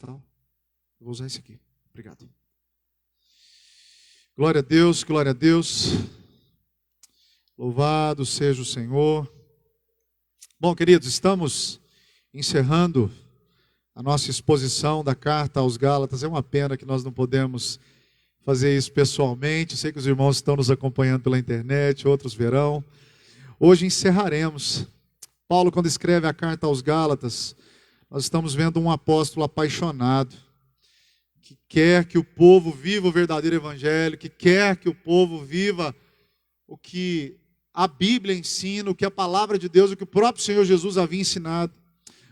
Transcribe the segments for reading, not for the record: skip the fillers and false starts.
tal. Eu vou usar esse aqui. Obrigado. Glória a Deus, glória a Deus. Louvado seja o Senhor. Bom, queridos, estamos encerrando a nossa exposição da carta aos Gálatas. É uma pena que nós não podemos fazer isso pessoalmente. Sei que os irmãos estão nos acompanhando pela internet, outros verão. Hoje encerraremos. Paulo, quando escreve a carta aos Gálatas, nós estamos vendo um apóstolo apaixonado, que quer que o povo viva o verdadeiro evangelho, que quer que o povo viva o que a Bíblia ensina, o que a palavra de Deus, o que o próprio Senhor Jesus havia ensinado.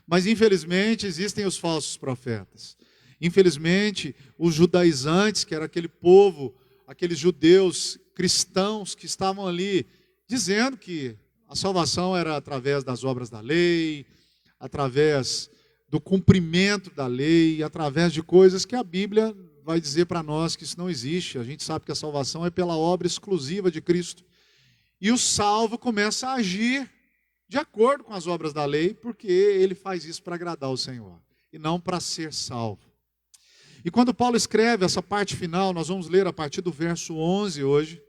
Mas infelizmente existem os falsos profetas. Infelizmente os judaizantes, que era aquele povo, aqueles judeus cristãos que estavam ali dizendo que a salvação era através das obras da lei, através do cumprimento da lei, através de coisas que a Bíblia vai dizer para nós que isso não existe. A gente sabe que a salvação é pela obra exclusiva de Cristo. E o salvo começa a agir de acordo com as obras da lei, porque ele faz isso para agradar o Senhor, e não para ser salvo. E quando Paulo escreve essa parte final, nós vamos ler a partir do verso 11 hoje,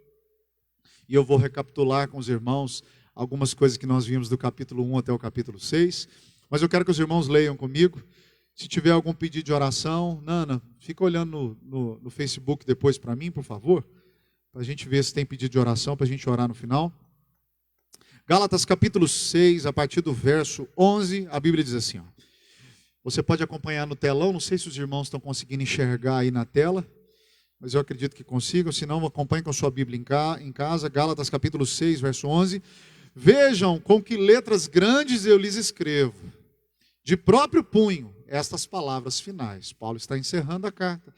e eu vou recapitular com os irmãos algumas coisas que nós vimos do capítulo 1 até o capítulo 6, mas eu quero que os irmãos leiam comigo. Se tiver algum pedido de oração, Nana, fica olhando no Facebook depois para mim, por favor, para a gente ver se tem pedido de oração, para a gente orar no final. Gálatas capítulo 6, a partir do verso 11, a Bíblia diz assim, ó. Você pode acompanhar no telão, não sei se os irmãos estão conseguindo enxergar aí na tela, mas eu acredito que consigam, se não, acompanhe com a sua Bíblia em casa. Gálatas capítulo 6, verso 11. Vejam com que letras grandes eu lhes escrevo, de próprio punho, estas palavras finais. Paulo está encerrando a carta.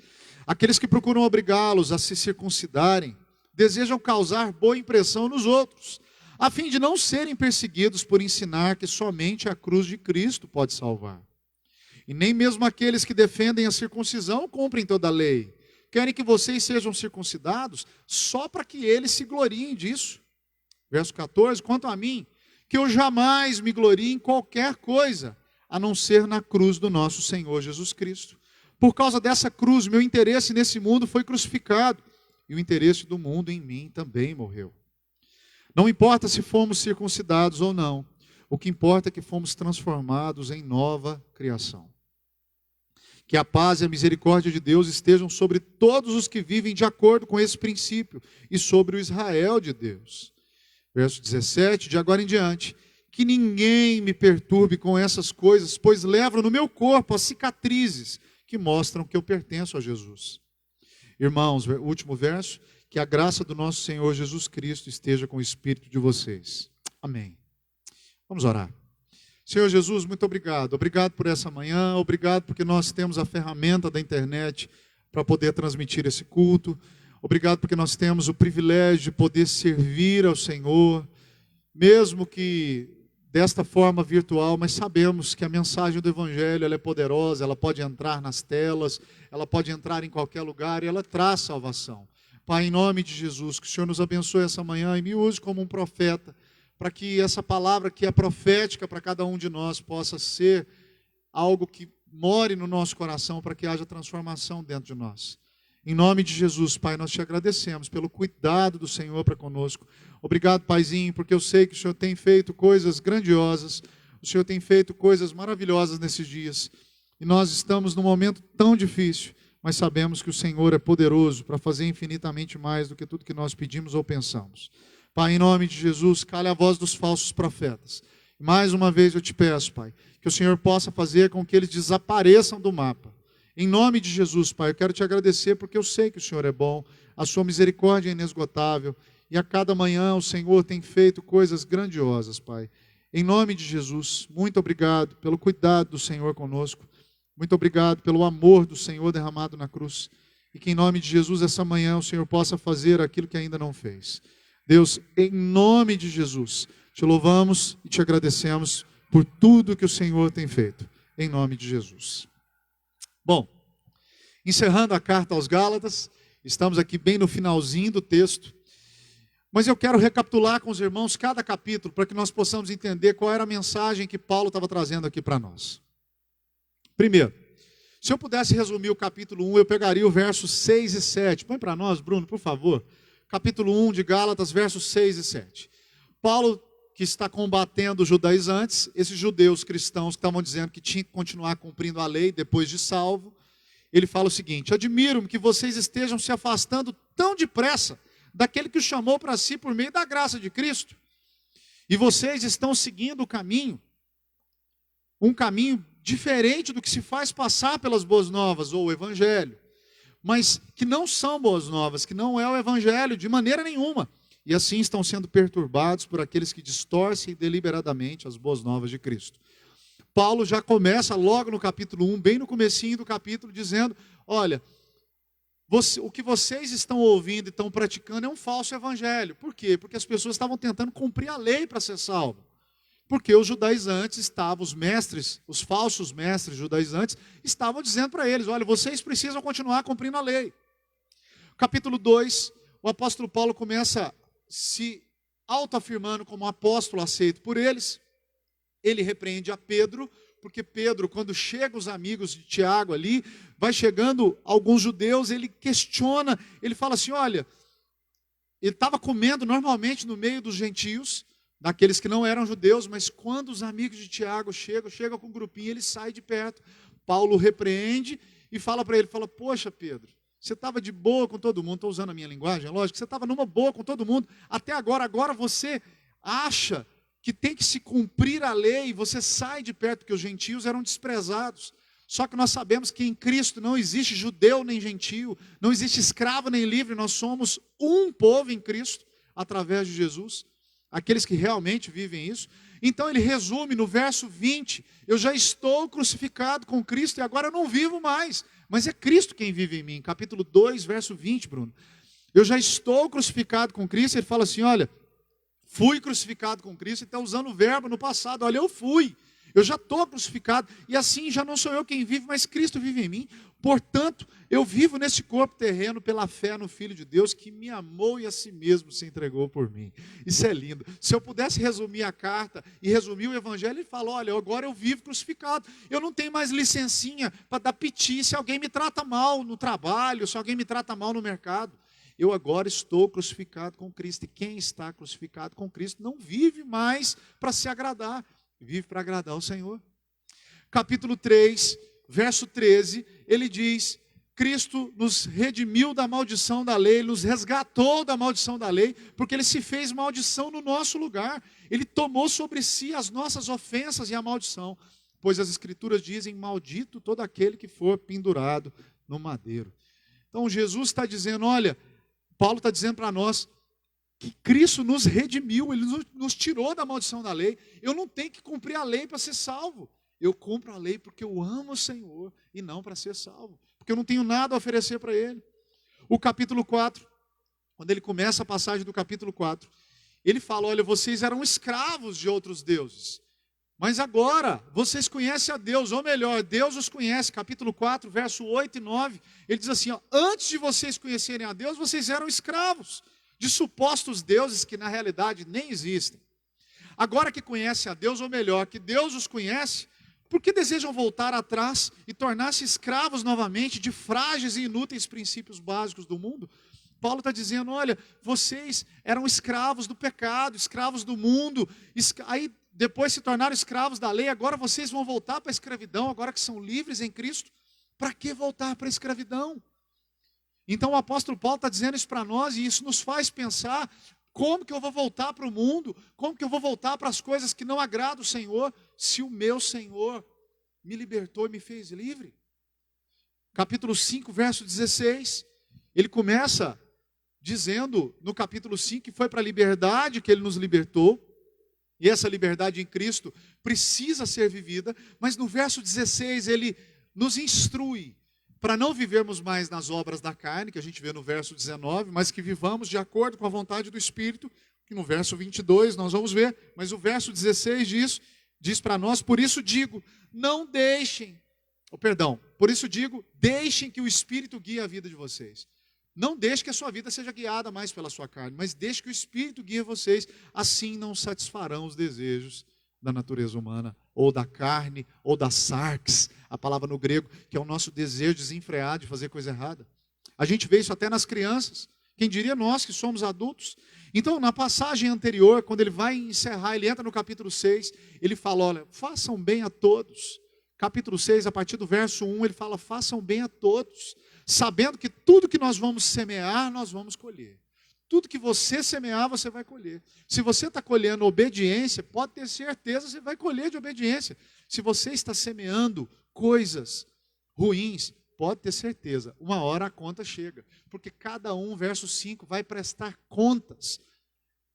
Aqueles que procuram obrigá-los a se circuncidarem, desejam causar boa impressão nos outros, a fim de não serem perseguidos por ensinar que somente a cruz de Cristo pode salvar. E nem mesmo aqueles que defendem a circuncisão cumprem toda a lei. Querem que vocês sejam circuncidados só para que eles se gloriem disso. Verso 14, quanto a mim, que eu jamais me glorie em qualquer coisa, a não ser na cruz do nosso Senhor Jesus Cristo. Por causa dessa cruz, meu interesse nesse mundo foi crucificado, e o interesse do mundo em mim também morreu. Não importa se fomos circuncidados ou não, o que importa é que fomos transformados em nova criação. Que a paz e a misericórdia de Deus estejam sobre todos os que vivem de acordo com esse princípio e sobre o Israel de Deus. Verso 17, de agora em diante, que ninguém me perturbe com essas coisas, pois levo no meu corpo as cicatrizes que mostram que eu pertenço a Jesus. Irmãos, o último verso, que a graça do nosso Senhor Jesus Cristo esteja com o espírito de vocês. Amém. Vamos orar. Senhor Jesus, muito obrigado. Obrigado por essa manhã, obrigado porque nós temos a ferramenta da internet para poder transmitir esse culto. Obrigado porque nós temos o privilégio de poder servir ao Senhor, mesmo que desta forma virtual, mas sabemos que a mensagem do Evangelho ela é poderosa, ela pode entrar nas telas, ela pode entrar em qualquer lugar e ela traz salvação. Pai, em nome de Jesus, que o Senhor nos abençoe essa manhã e me use como um profeta, para que essa palavra que é profética para cada um de nós possa ser algo que more no nosso coração, para que haja transformação dentro de nós. Em nome de Jesus, Pai, nós te agradecemos pelo cuidado do Senhor para conosco. Obrigado, Paizinho, porque eu sei que o Senhor tem feito coisas grandiosas, o Senhor tem feito coisas maravilhosas nesses dias. E nós estamos num momento tão difícil, mas sabemos que o Senhor é poderoso para fazer infinitamente mais do que tudo que nós pedimos ou pensamos. Pai, em nome de Jesus, cale a voz dos falsos profetas. Mais uma vez eu te peço, Pai, que o Senhor possa fazer com que eles desapareçam do mapa. Em nome de Jesus, Pai, eu quero te agradecer porque eu sei que o Senhor é bom, a sua misericórdia é inesgotável e a cada manhã o Senhor tem feito coisas grandiosas, Pai. Em nome de Jesus, muito obrigado pelo cuidado do Senhor conosco, muito obrigado pelo amor do Senhor derramado na cruz e que em nome de Jesus essa manhã o Senhor possa fazer aquilo que ainda não fez. Deus, em nome de Jesus, te louvamos e te agradecemos por tudo que o Senhor tem feito, em nome de Jesus. Bom, encerrando a carta aos Gálatas, estamos aqui bem no finalzinho do texto, mas eu quero recapitular com os irmãos cada capítulo, para que nós possamos entender qual era a mensagem que Paulo estava trazendo aqui para nós. Primeiro, Se eu pudesse resumir o capítulo 1, eu pegaria o versos 6 e 7. Põe para nós, Bruno, por favor. Capítulo 1 de Gálatas, versos 6 e 7. Paulo, que está combatendo os judaizantes, esses judeus cristãos que estavam dizendo que tinham que continuar cumprindo a lei depois de salvo, ele fala o seguinte: admiro-me que vocês estejam se afastando tão depressa daquele que os chamou para si por meio da graça de Cristo. E vocês estão seguindo o caminho, um caminho diferente do que se faz passar pelas boas novas, ou o evangelho, mas que não são boas novas, que não é o evangelho de maneira nenhuma. E assim estão sendo perturbados por aqueles que distorcem deliberadamente as boas novas de Cristo. Paulo já começa logo no capítulo 1, bem no comecinho do capítulo, dizendo: olha, o que vocês estão ouvindo e estão praticando é um falso evangelho. Por quê? Porque as pessoas estavam tentando cumprir a lei para ser salvo. Porque os judaizantes estavam, os mestres, os falsos mestres judaizantes, estavam dizendo para eles: olha, vocês precisam continuar cumprindo a lei. Capítulo 2, o apóstolo Paulo começa se autoafirmando como apóstolo aceito por eles. Ele repreende a Pedro, porque Pedro, quando chegam os amigos de Tiago ali, vai chegando alguns judeus, ele questiona, ele fala assim: olha, ele estava comendo normalmente no meio dos gentios, daqueles que não eram judeus, mas quando os amigos de Tiago chegam com um grupinho, ele sai de perto. Paulo repreende e fala para ele, fala: poxa, Pedro, você estava de boa com todo mundo, estou usando a minha linguagem, é lógico, você estava numa boa com todo mundo, até agora você acha que tem que se cumprir a lei, você sai de perto, porque os gentios eram desprezados. Só que nós sabemos que em Cristo não existe judeu nem gentio, não existe escravo nem livre, nós somos um povo em Cristo, através de Jesus, aqueles que realmente vivem isso. Então ele resume no verso 20, eu já estou crucificado com Cristo e agora eu não vivo mais, mas é Cristo quem vive em mim. Capítulo 2, verso 20, Bruno. Eu já estou crucificado com Cristo, ele fala assim: olha, fui crucificado com Cristo, ele está usando o verbo no passado, olha, eu fui, eu já estou crucificado, e assim já não sou eu quem vive, mas Cristo vive em mim. Portanto, eu vivo nesse corpo terreno pela fé no Filho de Deus, que me amou e a si mesmo se entregou por mim. Isso é lindo. Se eu pudesse resumir a carta e resumir o evangelho, ele fala: olha, agora eu vivo crucificado, eu não tenho mais licencinha para dar piti se alguém me trata mal no trabalho, se alguém me trata mal no mercado. Eu agora estou crucificado com Cristo, e quem está crucificado com Cristo não vive mais para se agradar, vive para agradar o Senhor. Capítulo 3, verso 13, ele diz: Cristo nos redimiu da maldição da lei, nos resgatou da maldição da lei, porque ele se fez maldição no nosso lugar, ele tomou sobre si as nossas ofensas e a maldição, pois as escrituras dizem: maldito todo aquele que for pendurado no madeiro. Então Jesus está dizendo, olha, Paulo está dizendo para nós que Cristo nos redimiu, ele nos tirou da maldição da lei. Eu não tenho que cumprir a lei para ser salvo, eu cumpro a lei porque eu amo o Senhor e não para ser salvo, porque eu não tenho nada a oferecer para Ele. O capítulo 4, quando ele começa a passagem do capítulo 4, ele fala: olha, vocês eram escravos de outros deuses, mas agora vocês conhecem a Deus, ou melhor, Deus os conhece. Capítulo 4, verso 8 e 9, ele diz assim, ó: antes de vocês conhecerem a Deus, vocês eram escravos de supostos deuses que na realidade nem existem. Agora que conhecem a Deus, ou melhor, que Deus os conhece, por que desejam voltar atrás e tornar-se escravos novamente de frágeis e inúteis princípios básicos do mundo? Paulo está dizendo, olha, vocês eram escravos do pecado, escravos do mundo, aí depois se tornaram escravos da lei, agora vocês vão voltar para a escravidão, agora que são livres em Cristo. Para que voltar para a escravidão? Então o apóstolo Paulo está dizendo isso para nós, e isso nos faz pensar: como que eu vou voltar para o mundo? Como que eu vou voltar para as coisas que não agradam o Senhor, se o meu Senhor me libertou e me fez livre? Capítulo 5, verso 16, ele começa dizendo no capítulo 5 que foi para a liberdade que ele nos libertou, e essa liberdade em Cristo precisa ser vivida, mas no verso 16 ele nos instrui para não vivermos mais nas obras da carne, que a gente vê no verso 19, mas que vivamos de acordo com a vontade do Espírito, que no verso 22 nós vamos ver, mas o verso 16 diz para nós: por isso digo, deixem que o Espírito guie a vida de vocês. Não deixe que a sua vida seja guiada mais pela sua carne, mas deixe que o Espírito guie vocês, assim não satisfarão os desejos da natureza humana, ou da carne, ou da sarx, a palavra no grego, que é o nosso desejo desenfreado de fazer coisa errada. A gente vê isso até nas crianças. Quem diria nós que somos adultos? Então, na passagem anterior, quando ele vai encerrar, ele entra no capítulo 6, ele fala, olha, façam bem a todos. Capítulo 6, a partir do verso 1, ele fala, façam bem a todos, sabendo que tudo que nós vamos semear, nós vamos colher. Tudo que você semear, você vai colher. Se você está colhendo obediência, pode ter certeza, você vai colher de obediência. Se você está semeando coisas ruins, pode ter certeza, uma hora a conta chega. Porque cada um, verso 5, vai prestar contas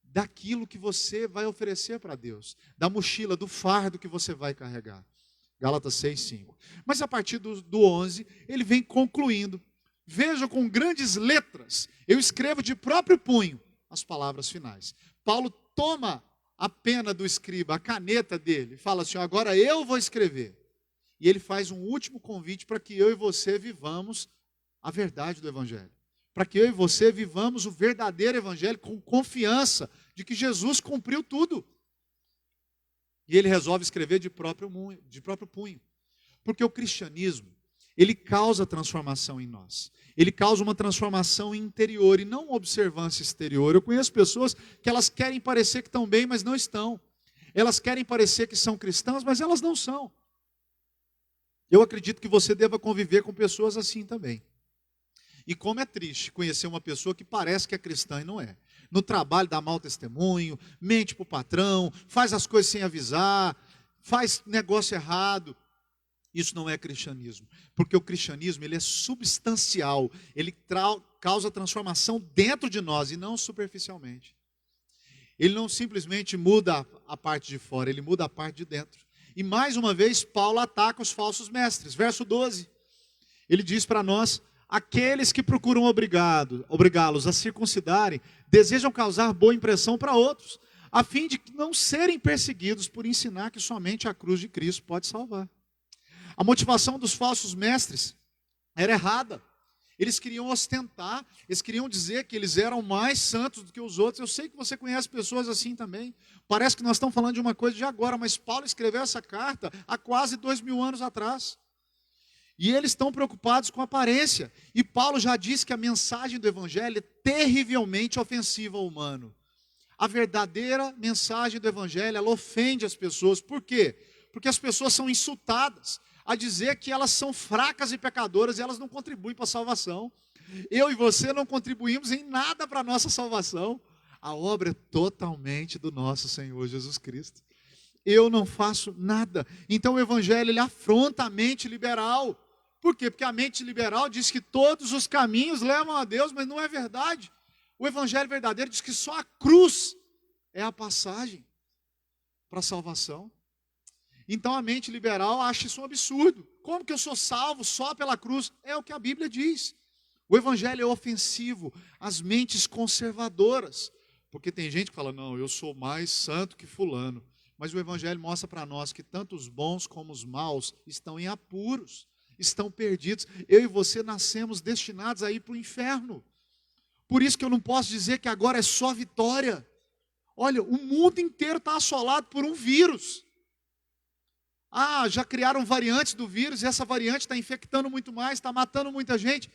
daquilo que você vai oferecer para Deus. Da mochila, do fardo que você vai carregar. Gálatas 6:5. Mas a partir do 11, ele vem concluindo. Veja com grandes letras, eu escrevo de próprio punho as palavras finais. Paulo toma a pena do escriba, a caneta dele, e fala assim, agora eu vou escrever. E ele faz um último convite para que eu e você vivamos a verdade do Evangelho. Para que eu e você vivamos o verdadeiro Evangelho com confiança de que Jesus cumpriu tudo. E ele resolve escrever de próprio punho. Porque o cristianismo, ele causa transformação em nós. Ele causa uma transformação interior e não uma observância exterior. Eu conheço pessoas que elas querem parecer que estão bem, mas não estão. Elas querem parecer que são cristãs, mas elas não são. Eu acredito que você deva conviver com pessoas assim também. E como é triste conhecer uma pessoa que parece que é cristã e não é. No trabalho dá mau testemunho, mente para o patrão, faz as coisas sem avisar, faz negócio errado. Isso não é cristianismo, porque o cristianismo ele é substancial, ele causa transformação dentro de nós e não superficialmente. Ele não simplesmente muda a parte de fora, ele muda a parte de dentro. E mais uma vez Paulo ataca os falsos mestres, verso 12. Ele diz para nós, aqueles que procuram obrigá-los a circuncidarem, desejam causar boa impressão para outros, a fim de não serem perseguidos por ensinar que somente a cruz de Cristo pode salvar. A motivação dos falsos mestres era errada. Eles queriam ostentar, eles queriam dizer que eles eram mais santos do que os outros. Eu sei que você conhece pessoas assim também. Parece que nós estamos falando de uma coisa de agora, mas Paulo escreveu essa carta há quase 2000 anos atrás. E eles estão preocupados com a aparência. E Paulo já disse que a mensagem do Evangelho é terrivelmente ofensiva ao humano. A verdadeira mensagem do Evangelho, ela ofende as pessoas. Por quê? Porque as pessoas são insultadas a dizer que elas são fracas e pecadoras e elas não contribuem para a salvação. Eu e você não contribuímos em nada para a nossa salvação. A obra é totalmente do nosso Senhor Jesus Cristo. Eu não faço nada. Então o Evangelho ele afronta a mente liberal. Por quê? Porque a mente liberal diz que todos os caminhos levam a Deus, mas não é verdade. O Evangelho verdadeiro diz que só a cruz é a passagem para a salvação. Então a mente liberal acha isso um absurdo. Como que eu sou salvo só pela cruz? É o que a Bíblia diz. O Evangelho é ofensivo às mentes conservadoras. Porque tem gente que fala, não, eu sou mais santo que fulano. Mas o Evangelho mostra para nós que tanto os bons como os maus estão em apuros, estão perdidos. Eu e você nascemos destinados a ir para o inferno. Por isso que eu não posso dizer que agora é só vitória. Olha, o mundo inteiro está assolado por um vírus. Ah, já criaram variantes do vírus e essa variante está infectando muito mais, está matando muita gente.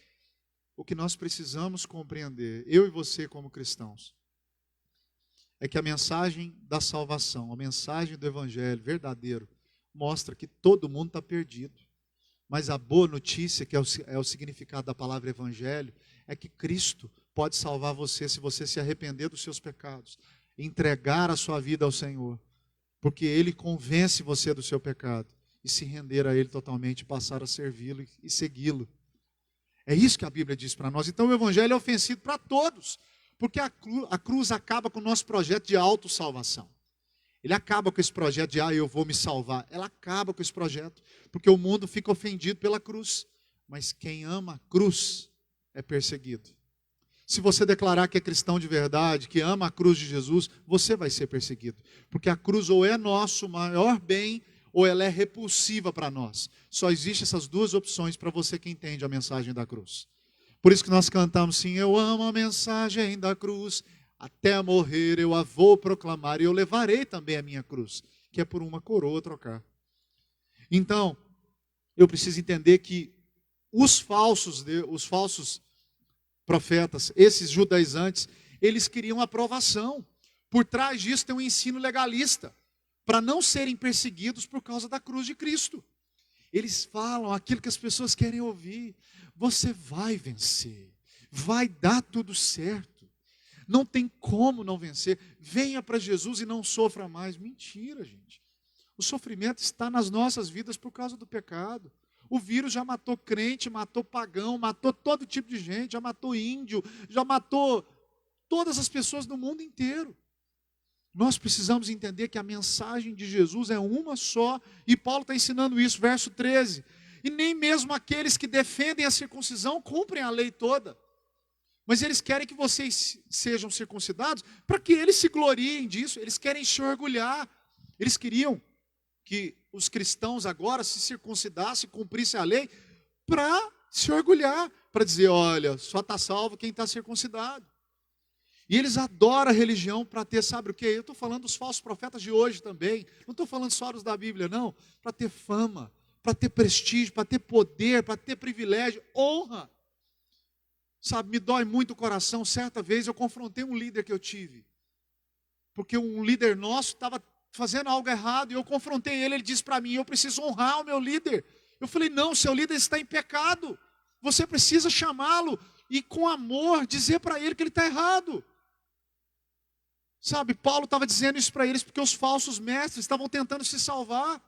O que nós precisamos compreender, eu e você como cristãos, é que a mensagem da salvação, a mensagem do Evangelho verdadeiro, mostra que todo mundo está perdido. Mas a boa notícia, que é o significado da palavra Evangelho, é que Cristo pode salvar você se você se arrepender dos seus pecados, entregar a sua vida ao Senhor. Porque Ele convence você do seu pecado e se render a Ele totalmente, passar a servi-lo e segui-lo. É isso que a Bíblia diz para nós. Então o Evangelho é ofensivo para todos, porque a cruz acaba com o nosso projeto de autossalvação. Ele acaba com esse projeto de, eu vou me salvar. Ela acaba com esse projeto, porque o mundo fica ofendido pela cruz. Mas quem ama a cruz é perseguido. Se você declarar que é cristão de verdade, que ama a cruz de Jesus, você vai ser perseguido. Porque a cruz ou é nosso maior bem, ou ela é repulsiva para nós. Só existem essas duas opções para você que entende a mensagem da cruz. Por isso que nós cantamos assim, eu amo a mensagem da cruz, até morrer eu a vou proclamar, e eu levarei também a minha cruz. que é por uma coroa trocar. Então, eu preciso entender que os falsos profetas, esses judaizantes, eles queriam aprovação. Por trás disso tem um ensino legalista, para não serem perseguidos por causa da cruz de Cristo. Eles falam aquilo que as pessoas querem ouvir. Você vai vencer, vai dar tudo certo. Não tem como não vencer. Venha para Jesus e não sofra mais. Mentira, gente. O sofrimento está nas nossas vidas por causa do pecado. O vírus já matou crente, matou pagão, matou todo tipo de gente, já matou índio, já matou todas as pessoas do mundo inteiro. Nós precisamos entender que a mensagem de Jesus é uma só, e Paulo está ensinando isso, verso 13. E nem mesmo aqueles que defendem a circuncisão cumprem a lei toda. Mas eles querem que vocês sejam circuncidados para que eles se gloriem disso, eles querem se orgulhar. Eles queriam que os cristãos agora se circuncidassem, cumprissem a lei, para se orgulhar, para dizer, olha, só está salvo quem está circuncidado. E eles adoram a religião para ter, sabe o quê? Eu estou falando dos falsos profetas de hoje também, não estou falando só dos da Bíblia, não, para ter fama, para ter prestígio, para ter poder, para ter privilégio, honra. Sabe, me dói muito o coração. Certa vez eu confrontei um líder que eu tive, porque um líder nosso estava fazendo algo errado, e eu confrontei ele disse para mim, eu preciso honrar o meu líder. Eu falei, não, seu líder está em pecado, você precisa chamá-lo, e com amor dizer para ele que ele está errado. Sabe, Paulo estava dizendo isso para eles, porque os falsos mestres estavam tentando se salvar.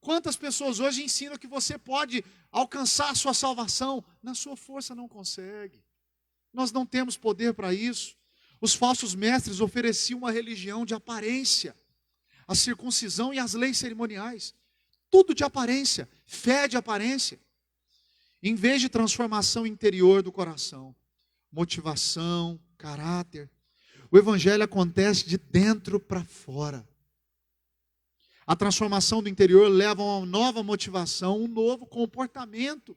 Quantas pessoas hoje ensinam que você pode alcançar a sua salvação? Na sua força não consegue. Nós não temos poder para isso. Os falsos mestres ofereciam uma religião de aparência, a circuncisão e as leis cerimoniais. Tudo de aparência, fé de aparência. Em vez de transformação interior do coração, motivação, caráter, o evangelho acontece de dentro para fora. A transformação do interior leva a uma nova motivação, um novo comportamento.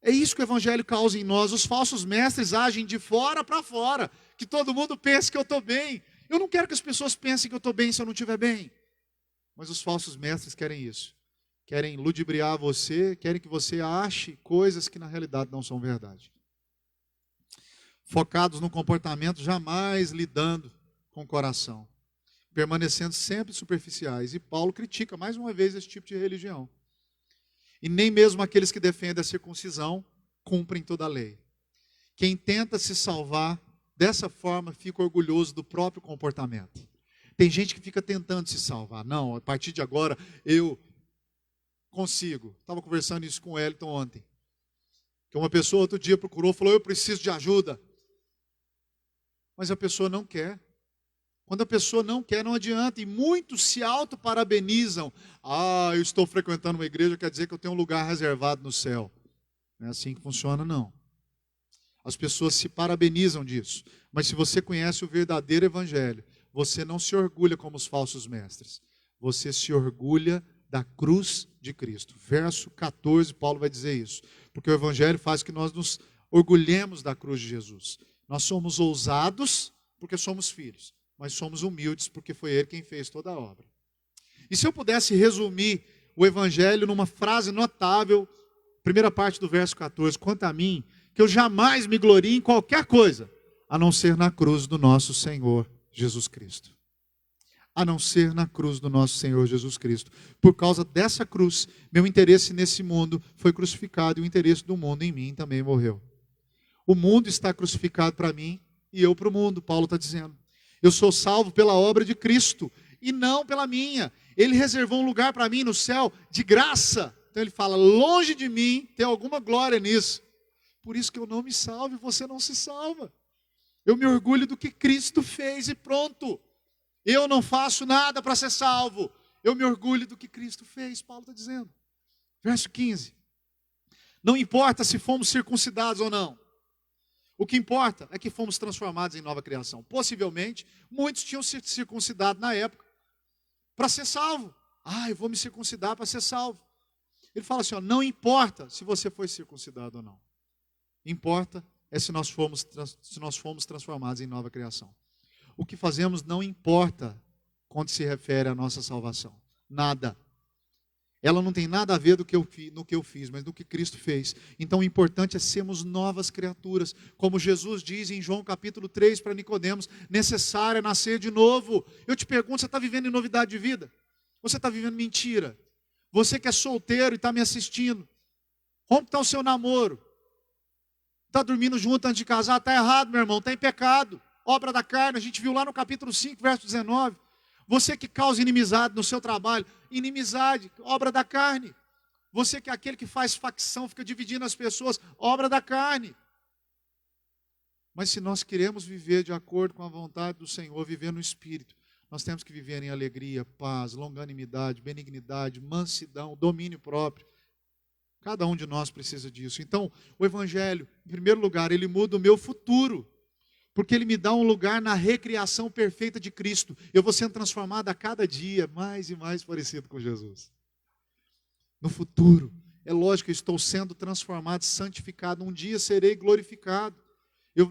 É isso que o evangelho causa em nós. Os falsos mestres agem de fora para fora, que todo mundo pense que eu estou bem. Eu não quero que as pessoas pensem que eu estou bem se eu não estiver bem. Mas os falsos mestres querem isso. Querem ludibriar você, querem que você ache coisas que na realidade não são verdade. Focados no comportamento, jamais lidando com o coração. Permanecendo sempre superficiais. E Paulo critica mais uma vez esse tipo de religião. E nem mesmo aqueles que defendem a circuncisão cumprem toda a lei. Quem tenta se salvar dessa forma fica orgulhoso do próprio comportamento. Tem gente que fica tentando se salvar. Não, a partir de agora eu consigo. Estava conversando isso com o Elton ontem. Que uma pessoa outro dia procurou, falou, eu preciso de ajuda. Mas a pessoa não quer. Quando a pessoa não quer, não adianta. E muitos se auto-parabenizam. Ah, eu estou frequentando uma igreja, quer dizer que eu tenho um lugar reservado no céu. Não é assim que funciona, não. As pessoas se parabenizam disso. Mas se você conhece o verdadeiro evangelho, você não se orgulha como os falsos mestres. Você se orgulha da cruz de Cristo. Verso 14, Paulo vai dizer isso. Porque o evangelho faz que nós nos orgulhemos da cruz de Jesus. Nós somos ousados porque somos filhos, mas somos humildes porque foi Ele quem fez toda a obra. E se eu pudesse resumir o evangelho numa frase notável, primeira parte do verso 14, quanto a mim, que eu jamais me glorie em qualquer coisa, a não ser na cruz do nosso Senhor Jesus Cristo. A não ser na cruz do nosso Senhor Jesus Cristo. Por causa dessa cruz, meu interesse nesse mundo foi crucificado e o interesse do mundo em mim também morreu. O mundo está crucificado para mim e eu para o mundo, Paulo está dizendo. Eu sou salvo pela obra de Cristo e não pela minha. Ele reservou um lugar para mim no céu de graça. Então ele fala, longe de mim ter alguma glória nisso. Por isso que eu não me salvo e você não se salva. Eu me orgulho do que Cristo fez e pronto. Eu não faço nada para ser salvo. Eu me orgulho do que Cristo fez, Paulo está dizendo. Verso 15. Não importa se fomos circuncidados ou não. O que importa é que fomos transformados em nova criação. Possivelmente, muitos tinham se circuncidado na época para ser salvo. Ah, eu vou me circuncidar para ser salvo. Ele fala assim, ó, não importa se você foi circuncidado ou não. Importa é se nós fomos transformados em nova criação. O que fazemos não importa quando se refere à nossa salvação. Nada. Ela não tem nada a ver no que eu fiz, mas no que Cristo fez. Então o importante é sermos novas criaturas. Como Jesus diz em João capítulo 3 para Nicodemos, necessário é nascer de novo. Eu te pergunto, você está vivendo em novidade de vida? Ou você está vivendo mentira? Você que é solteiro e está me assistindo, como está o seu namoro? Está dormindo junto antes de casar? Está errado, meu irmão, está em pecado. Obra da carne, a gente viu lá no capítulo 5, verso 19. Você que causa inimizade no seu trabalho, inimizade, obra da carne. Você que é aquele que faz facção, fica dividindo as pessoas, obra da carne. Mas se nós queremos viver de acordo com a vontade do Senhor, viver no Espírito, nós temos que viver em alegria, paz, longanimidade, benignidade, mansidão, domínio próprio. Cada um de nós precisa disso. Então, o Evangelho, em primeiro lugar, ele muda o meu futuro. Porque ele me dá um lugar na recriação perfeita de Cristo. Eu vou sendo transformado a cada dia, mais e mais parecido com Jesus. No futuro, é lógico que eu estou sendo transformado, santificado. Um dia serei glorificado.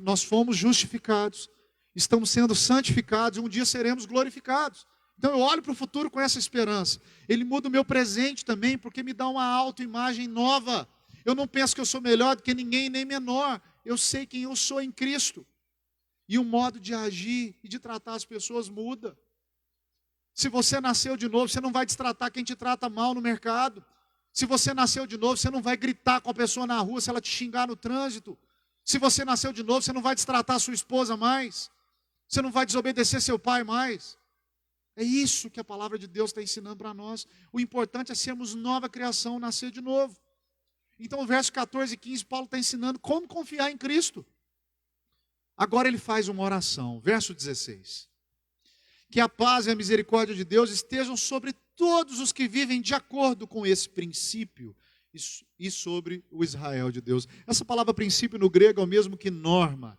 Nós fomos justificados. Estamos sendo santificados e um dia seremos glorificados. Então eu olho para o futuro com essa esperança. Ele muda o meu presente também, porque me dá uma autoimagem nova. Eu não penso que eu sou melhor do que ninguém, nem menor. Eu sei quem eu sou em Cristo. E o modo de agir e de tratar as pessoas muda. Se você nasceu de novo, você não vai destratar quem te trata mal no mercado. Se você nasceu de novo, você não vai gritar com a pessoa na rua se ela te xingar no trânsito. Se você nasceu de novo, você não vai destratar sua esposa mais. Você não vai desobedecer seu pai mais. É isso que a palavra de Deus está ensinando para nós. O importante é sermos nova criação, nascer de novo. Então, o verso 14 e 15, Paulo está ensinando como confiar em Cristo. Agora ele faz uma oração, verso 16. Que a paz e a misericórdia de Deus estejam sobre todos os que vivem de acordo com esse princípio e sobre o Israel de Deus. Essa palavra princípio no grego é o mesmo que norma.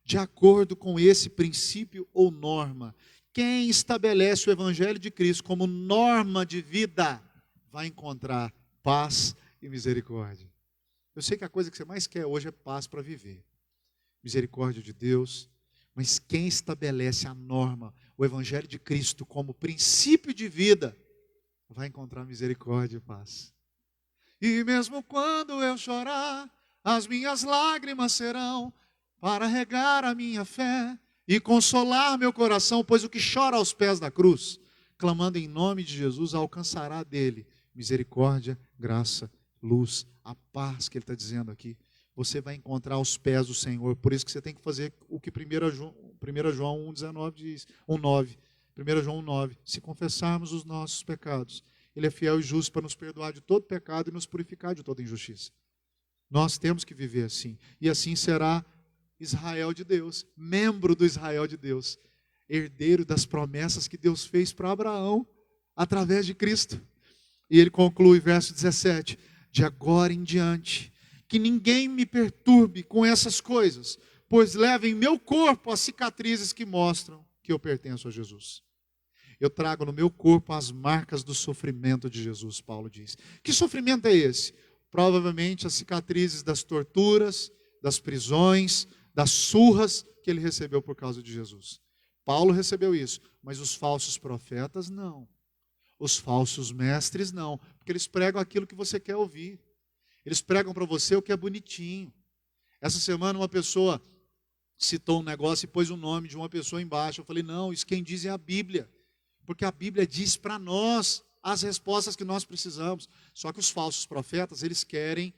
De acordo com esse princípio ou norma. Quem estabelece o Evangelho de Cristo como norma de vida vai encontrar paz e misericórdia. Eu sei que a coisa que você mais quer hoje é paz para viver. Misericórdia de Deus, mas quem estabelece a norma, o Evangelho de Cristo como princípio de vida, vai encontrar misericórdia e paz. E mesmo quando eu chorar, as minhas lágrimas serão para regar a minha fé e consolar meu coração, pois o que chora aos pés da cruz, clamando em nome de Jesus, alcançará dele misericórdia, graça, luz, a paz que ele está dizendo aqui. Você vai encontrar aos pés do Senhor. Por isso que você tem que fazer o que 1 João 1,19 diz, 1,9. 1 João 1,9. Se confessarmos os nossos pecados, Ele é fiel e justo para nos perdoar de todo pecado e nos purificar de toda injustiça. Nós temos que viver assim. E assim será Israel de Deus, membro do Israel de Deus, herdeiro das promessas que Deus fez para Abraão, através de Cristo. E ele conclui, verso 17, de agora em diante, que ninguém me perturbe com essas coisas, pois levo em meu corpo as cicatrizes que mostram que eu pertenço a Jesus. Eu trago no meu corpo as marcas do sofrimento de Jesus, Paulo diz. Que sofrimento é esse? Provavelmente as cicatrizes das torturas, das prisões, das surras que ele recebeu por causa de Jesus. Paulo recebeu isso, mas os falsos profetas não. Os falsos mestres não, porque eles pregam aquilo que você quer ouvir. Eles pregam para você o que é bonitinho. Essa semana uma pessoa citou um negócio e pôs o nome de uma pessoa embaixo. Eu falei, não, isso quem diz é a Bíblia. Porque a Bíblia diz para nós as respostas que nós precisamos. Só que os falsos profetas, eles querem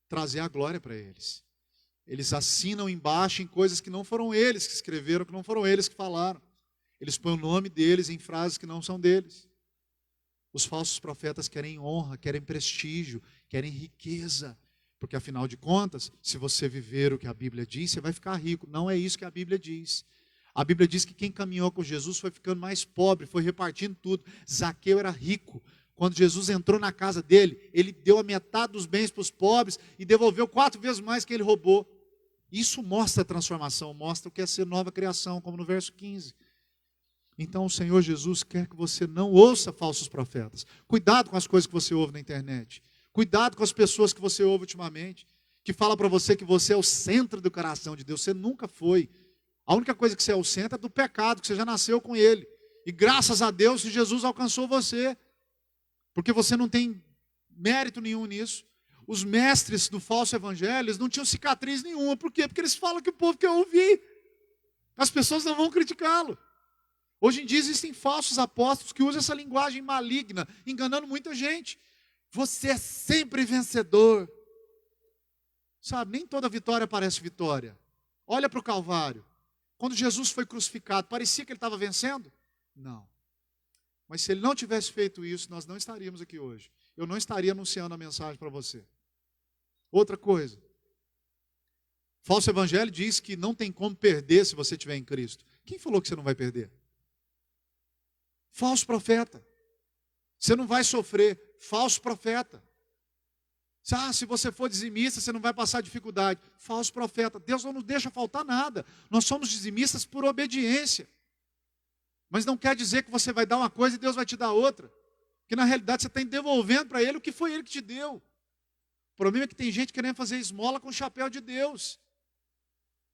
trazer a glória para eles. Eles assinam embaixo em coisas que não foram eles que escreveram, que não foram eles que falaram. Eles põem o nome deles em frases que não são deles. Os falsos profetas querem honra, querem prestígio, querem riqueza. Porque afinal de contas, se você viver o que a Bíblia diz, você vai ficar rico. Não é isso que a Bíblia diz. A Bíblia diz que quem caminhou com Jesus foi ficando mais pobre, foi repartindo tudo. Zaqueu era rico. Quando Jesus entrou na casa dele, ele deu a metade dos bens para os pobres e devolveu 4 vezes mais que ele roubou. Isso mostra a transformação, mostra o que é ser nova criação, como no verso 15. Então o Senhor Jesus quer que você não ouça falsos profetas. Cuidado com as coisas que você ouve na internet. Cuidado com as pessoas que você ouve ultimamente, que falam para você que você é o centro do coração de Deus. Você nunca foi. A única coisa que você é o centro é do pecado, que você já nasceu com ele. E graças a Deus que Jesus alcançou você, porque você não tem mérito nenhum nisso. Os mestres do falso evangelho, eles não tinham cicatriz nenhuma. Por quê? Porque eles falam que o povo quer ouvir. As pessoas não vão criticá-lo. Hoje em dia existem falsos apóstolos que usam essa linguagem maligna, enganando muita gente. Você é sempre vencedor. Sabe, nem toda vitória parece vitória. Olha para o Calvário. Quando Jesus foi crucificado, parecia que ele estava vencendo? Não. Mas se ele não tivesse feito isso, nós não estaríamos aqui hoje. Eu não estaria anunciando a mensagem para você. Outra coisa. Falso evangelho diz que não tem como perder se você estiver em Cristo. Quem falou que você não vai perder? Falso profeta. Você não vai sofrer. Falso profeta. Se você for dizimista, você não vai passar dificuldade. Falso profeta. Deus não nos deixa faltar nada. Nós somos dizimistas por obediência. Mas não quer dizer que você vai dar uma coisa e Deus vai te dar outra. Porque na realidade você está devolvendo para Ele o que foi Ele que te deu. O problema é que tem gente querendo fazer esmola com o chapéu de Deus.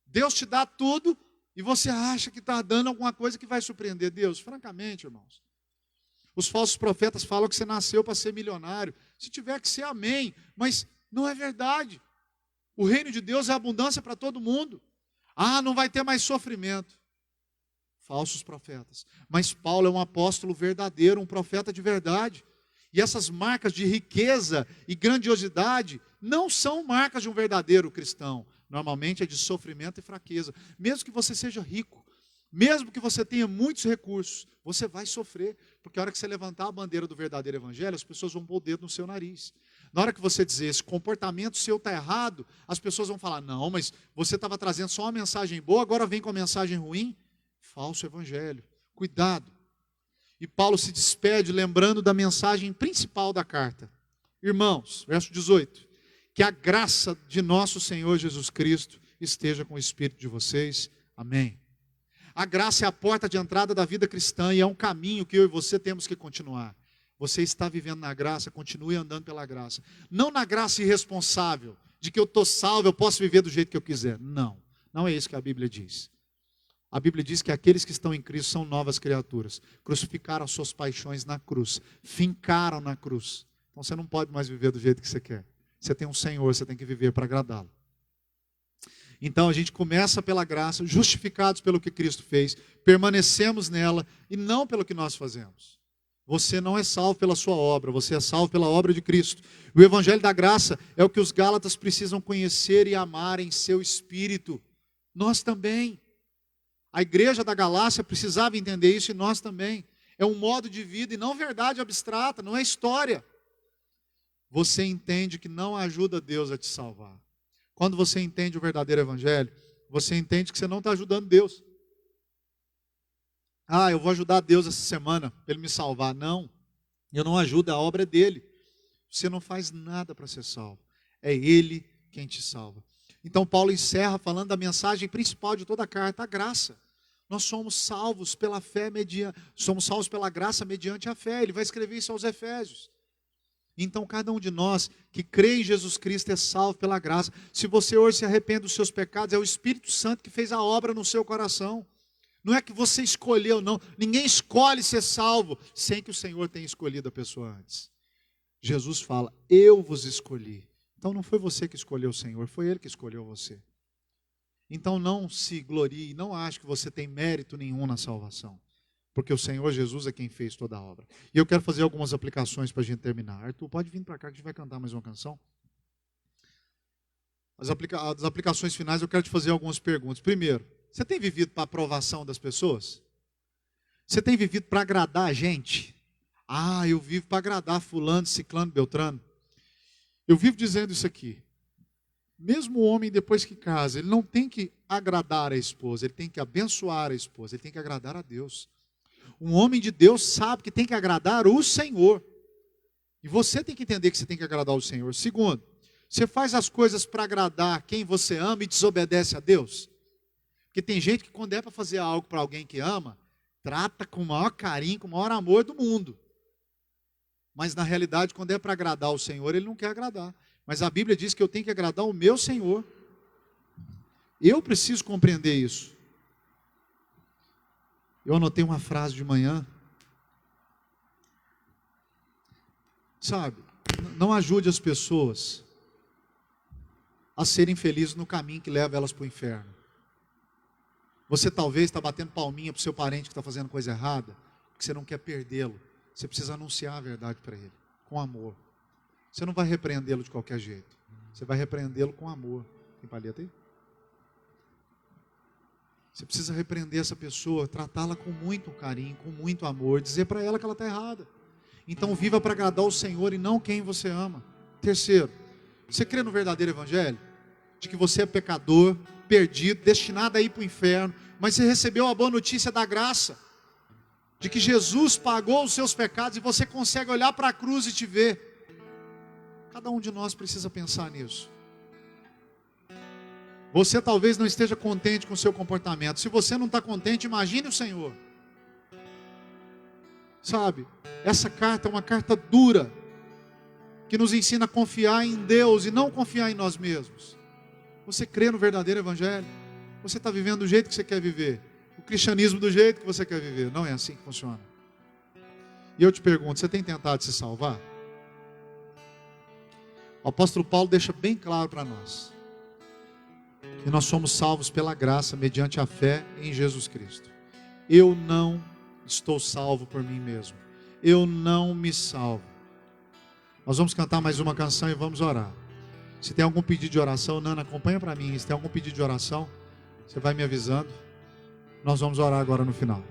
Deus te dá tudo e você acha que está dando alguma coisa que vai surpreender Deus. Francamente, irmãos. Os falsos profetas falam que você nasceu para ser milionário. Se tiver que ser, amém. Mas não é verdade. O reino de Deus é abundância para todo mundo. Não vai ter mais sofrimento. Falsos profetas. Mas Paulo é um apóstolo verdadeiro, um profeta de verdade. E essas marcas de riqueza e grandiosidade não são marcas de um verdadeiro cristão. Normalmente é de sofrimento e fraqueza. Mesmo que você seja rico, mesmo que você tenha muitos recursos, você vai sofrer. Porque a hora que você levantar a bandeira do verdadeiro evangelho, as pessoas vão pôr o dedo no seu nariz. Na hora que você dizer esse comportamento seu está errado, as pessoas vão falar, não, mas você estava trazendo só uma mensagem boa, agora vem com a mensagem ruim. Falso evangelho. Cuidado. E Paulo se despede lembrando da mensagem principal da carta. Irmãos, verso 18. Que a graça de nosso Senhor Jesus Cristo esteja com o espírito de vocês. Amém. A graça é a porta de entrada da vida cristã e é um caminho que eu e você temos que continuar. Você está vivendo na graça, continue andando pela graça. Não na graça irresponsável, de que eu estou salvo, eu posso viver do jeito que eu quiser. Não, não é isso que a Bíblia diz. A Bíblia diz que aqueles que estão em Cristo são novas criaturas. Crucificaram suas paixões na cruz. Fincaram na cruz. Então você não pode mais viver do jeito que você quer. Você tem um Senhor, você tem que viver para agradá-lo. Então a gente começa pela graça, justificados pelo que Cristo fez, permanecemos nela e não pelo que nós fazemos. Você não é salvo pela sua obra, você é salvo pela obra de Cristo. O Evangelho da Graça é o que os Gálatas precisam conhecer e amar em seu espírito. Nós também. A igreja da Galácia precisava entender isso e nós também. É um modo de vida e não verdade abstrata, não é história. Você entende que não ajuda Deus a te salvar. Quando você entende o verdadeiro evangelho, você entende que você não está ajudando Deus. Eu vou ajudar Deus essa semana para Ele me salvar. Não, eu não ajudo, a obra é dele. Você não faz nada para ser salvo. É Ele quem te salva. Então Paulo encerra falando da mensagem principal de toda a carta, a graça. Nós somos salvos pela fé somos salvos pela graça mediante a fé. Ele vai escrever isso aos Efésios. Então cada um de nós que crê em Jesus Cristo é salvo pela graça. Se você hoje se arrepende dos seus pecados, é o Espírito Santo que fez a obra no seu coração. Não é que você escolheu, não. Ninguém escolhe ser salvo sem que o Senhor tenha escolhido a pessoa antes. Jesus fala, eu vos escolhi. Então não foi você que escolheu o Senhor, foi Ele que escolheu você. Então não se glorie, não ache que você tem mérito nenhum na salvação. Porque o Senhor Jesus é quem fez toda a obra. E eu quero fazer algumas aplicações para a gente terminar. Arthur, pode vir para cá que a gente vai cantar mais uma canção. As aplicações finais eu quero te fazer algumas perguntas. Primeiro, você tem vivido para a aprovação das pessoas? Você tem vivido para agradar a gente? Eu vivo para agradar fulano, ciclano, beltrano. Eu vivo dizendo isso aqui. Mesmo o homem, depois que casa, ele não tem que agradar a esposa, ele tem que abençoar a esposa, ele tem que agradar a Deus. Um homem de Deus sabe que tem que agradar o Senhor. E você tem que entender que você tem que agradar o Senhor. Segundo, você faz as coisas para agradar quem você ama e desobedece a Deus? Porque tem gente que quando é para fazer algo para alguém que ama, trata com o maior carinho, com o maior amor do mundo. Mas na realidade, quando é para agradar o Senhor, ele não quer agradar. Mas a Bíblia diz que eu tenho que agradar o meu Senhor. Eu preciso compreender isso. Eu anotei uma frase de manhã. Sabe, não ajude as pessoas a serem felizes no caminho que leva elas para o inferno. Você talvez está batendo palminha para o seu parente que está fazendo coisa errada, porque você não quer perdê-lo. Você precisa anunciar a verdade para ele, com amor. Você não vai repreendê-lo de qualquer jeito. Você vai repreendê-lo com amor. Tem palheta aí? Você precisa repreender essa pessoa, tratá-la com muito carinho, com muito amor, dizer para ela que ela está errada. Então viva para agradar o Senhor e não quem você ama. Terceiro, você crê no verdadeiro evangelho? De que você é pecador, perdido, destinado a ir para o inferno, mas você recebeu a boa notícia da graça, de que Jesus pagou os seus pecados e você consegue olhar para a cruz e te ver. Cada um de nós precisa pensar nisso. Você talvez não esteja contente com o seu comportamento. Se você não está contente, imagine o Senhor. Sabe, essa carta é uma carta dura, que nos ensina a confiar em Deus e não confiar em nós mesmos. Você crê no verdadeiro evangelho? Você está vivendo do jeito que você quer viver? O cristianismo do jeito que você quer viver? Não é assim que funciona. E eu te pergunto, você tem tentado se salvar? O apóstolo Paulo deixa bem claro para nós que nós somos salvos pela graça, mediante a fé em Jesus Cristo. Eu não estou salvo por mim mesmo. Eu não me salvo. Nós vamos cantar mais uma canção e vamos orar. Se tem algum pedido de oração, Nana, acompanha para mim. Se tem algum pedido de oração, você vai me avisando. Nós vamos orar agora no final.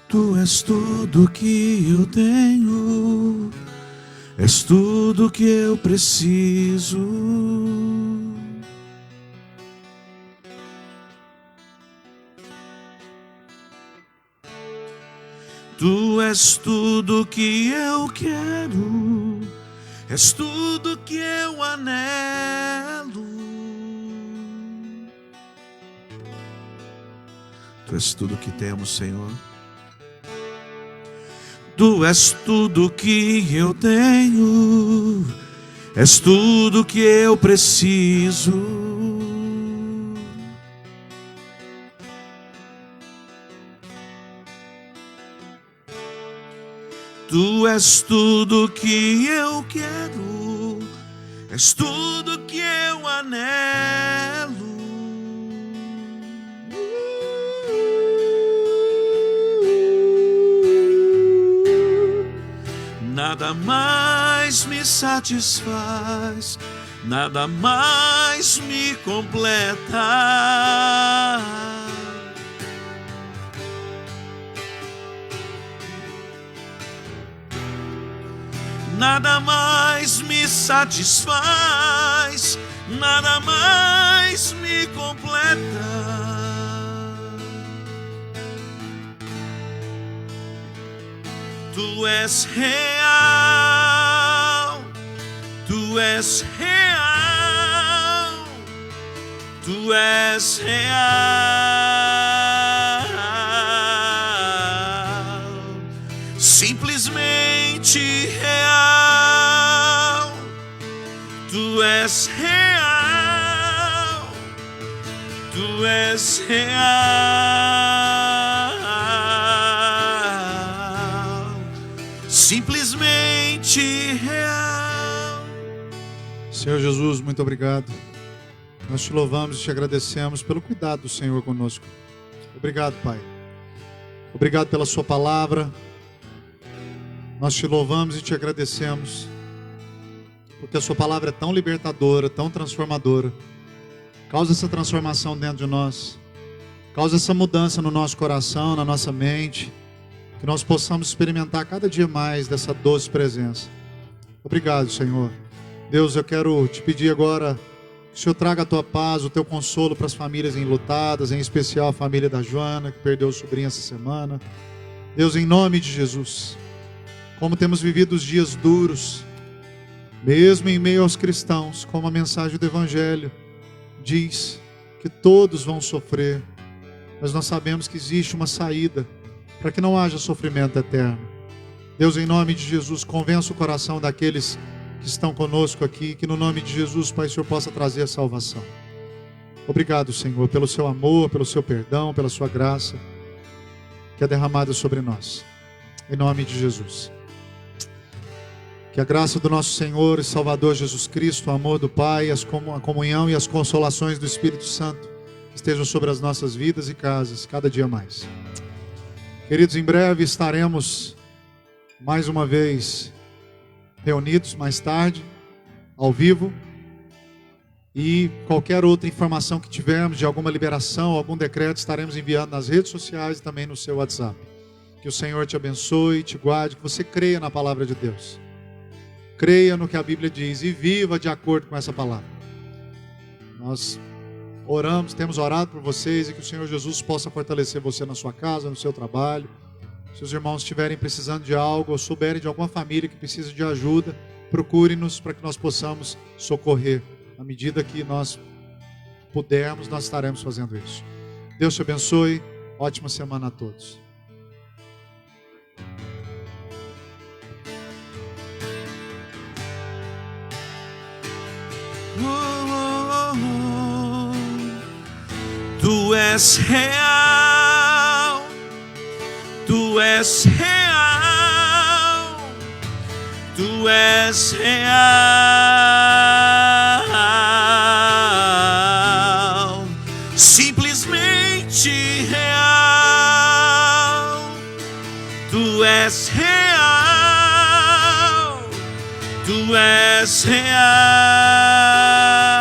Tu és tudo que eu tenho, és tudo que eu preciso. Tu és tudo que eu quero, és tudo que eu anelo. Tu és tudo que temos, Senhor. Tu és tudo que eu tenho, és tudo que eu preciso. Tu és tudo que eu quero, és tudo que eu anelo. Nada mais me satisfaz, nada mais me completa. Nada mais me satisfaz, nada mais me completa. Tu és real, tu és real, tu és real, simplesmente real. Tu és real, tu és real, simplesmente real. Senhor Jesus, muito obrigado. Nós te louvamos e te agradecemos pelo cuidado do Senhor conosco. Obrigado, Pai. Obrigado pela sua palavra. Nós te louvamos e te agradecemos, porque a sua palavra é tão libertadora, tão transformadora. Causa essa transformação dentro de nós. Causa essa mudança no nosso coração, na nossa mente. Que nós possamos experimentar cada dia mais dessa doce presença. Obrigado, Senhor. Deus, eu quero te pedir agora que o Senhor traga a tua paz, o teu consolo para as famílias enlutadas, em especial a família da Joana, que perdeu o sobrinho essa semana. Deus, em nome de Jesus, como temos vivido os dias duros, mesmo em meio aos cristãos, como a mensagem do Evangelho diz que todos vão sofrer, mas nós sabemos que existe uma saída para que não haja sofrimento eterno. Deus, em nome de Jesus, convença o coração daqueles que estão conosco aqui, que no nome de Jesus, Pai, o Senhor possa trazer a salvação. Obrigado, Senhor, pelo seu amor, pelo seu perdão, pela sua graça, que é derramada sobre nós. Em nome de Jesus. Que a graça do nosso Senhor e Salvador Jesus Cristo, o amor do Pai, a comunhão e as consolações do Espírito Santo estejam sobre as nossas vidas e casas, cada dia mais. Queridos, em breve estaremos mais uma vez reunidos, mais tarde, ao vivo. E qualquer outra informação que tivermos de alguma liberação, algum decreto, estaremos enviando nas redes sociais e também no seu WhatsApp. Que o Senhor te abençoe, te guarde, que você creia na palavra de Deus. Creia no que a Bíblia diz e viva de acordo com essa palavra. Nós oramos, temos orado por vocês e que o Senhor Jesus possa fortalecer você na sua casa, no seu trabalho. Se os irmãos estiverem precisando de algo ou souberem de alguma família que precisa de ajuda, procure-nos para que nós possamos socorrer. À medida que nós pudermos, nós estaremos fazendo isso. Deus te abençoe. Ótima semana a todos. Tu és real, tu és real, tu és real, simplesmente real, tu és real, tu és real.